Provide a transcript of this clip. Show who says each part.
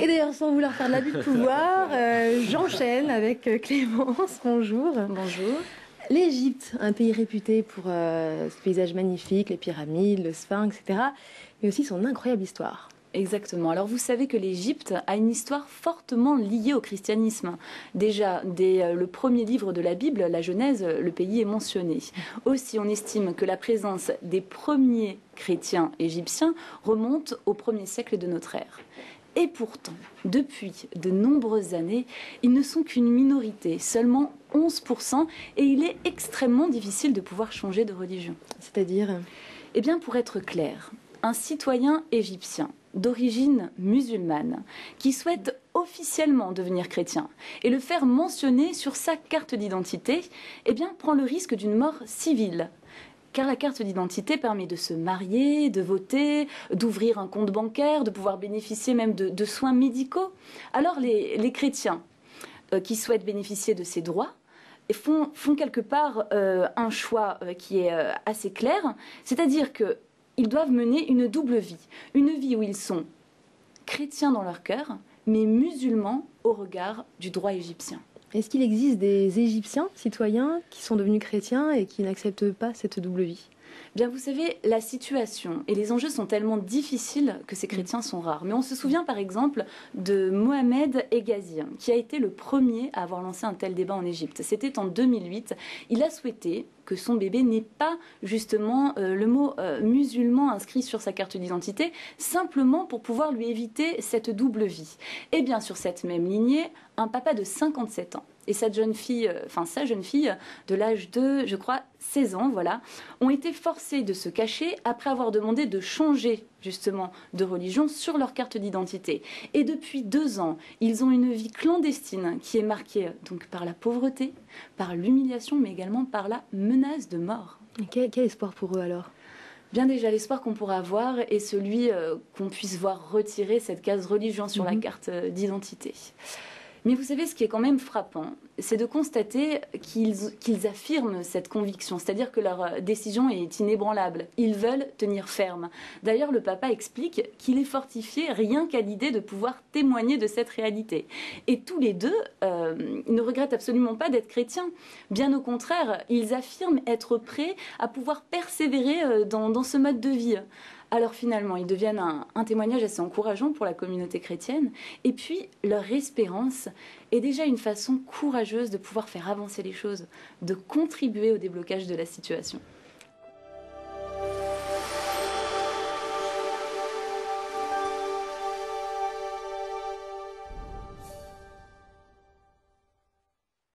Speaker 1: Et d'ailleurs, sans vouloir faire de l'abus de pouvoir, j'enchaîne avec Clémence. Bonjour.
Speaker 2: Bonjour.
Speaker 1: L'Égypte, un pays réputé pour ce paysage magnifique, les pyramides, le sphinx, etc., mais aussi son incroyable histoire.
Speaker 2: Exactement. Alors vous savez que l'Égypte a une histoire fortement liée au christianisme. Déjà, dès le premier livre de la Bible, la Genèse, le pays est mentionné. Aussi, on estime que la présence des premiers chrétiens égyptiens remonte au 1er siècle de notre ère. Et pourtant, depuis de nombreuses années, ils ne sont qu'une minorité, seulement 11%, et il est extrêmement difficile de pouvoir changer de religion.
Speaker 1: C'est-à-dire?
Speaker 2: Eh bien, pour être clair, un citoyen égyptien d'origine musulmane qui souhaite officiellement devenir chrétien et le faire mentionner sur sa carte d'identité, eh bien, prend le risque d'une mort civile. Car la carte d'identité permet de se marier, de voter, d'ouvrir un compte bancaire, de pouvoir bénéficier même de soins médicaux. Alors les chrétiens qui souhaitent bénéficier de ces droits font quelque part un choix qui est assez clair, c'est-à-dire qu'ils doivent mener une double vie. Une vie où ils sont chrétiens dans leur cœur, mais musulmans au regard du droit égyptien.
Speaker 1: Est-ce qu'il existe des Égyptiens, citoyens, qui sont devenus chrétiens et qui n'acceptent pas cette double vie?
Speaker 2: Bien, vous savez, la situation et les enjeux sont tellement difficiles que ces chrétiens sont rares. Mais on se souvient par exemple de Mohamed Hegazi, qui a été le premier à avoir lancé un tel débat en Égypte. C'était en 2008. Il a souhaité que son bébé n'ait pas justement le mot musulman inscrit sur sa carte d'identité, simplement pour pouvoir lui éviter cette double vie. Et bien sur cette même lignée, un papa de 57 ans et sa jeune fille de l'âge de, je crois, 16 ans, voilà, ont été forcés de se cacher après avoir demandé de changer justement de religion sur leur carte d'identité. Et depuis 2 ans, ils ont une vie clandestine qui est marquée donc par la pauvreté, par l'humiliation, mais également par la menace de mort.
Speaker 1: Et quel espoir pour eux alors?
Speaker 2: Bien déjà, l'espoir qu'on pourra avoir est celui qu'on puisse voir retirer cette case religion sur la carte d'identité. Mais vous savez, ce qui est quand même frappant, c'est de constater qu'ils affirment cette conviction, c'est-à-dire que leur décision est inébranlable. Ils veulent tenir ferme. D'ailleurs, le papa explique qu'il est fortifié rien qu'à l'idée de pouvoir témoigner de cette réalité. Et tous les deux ne regrettent absolument pas d'être chrétiens. Bien au contraire, ils affirment être prêts à pouvoir persévérer dans ce mode de vie. Alors finalement, ils deviennent un témoignage assez encourageant pour la communauté chrétienne. Et puis, leur espérance est déjà une façon courageuse de pouvoir faire avancer les choses, de contribuer au déblocage de la situation.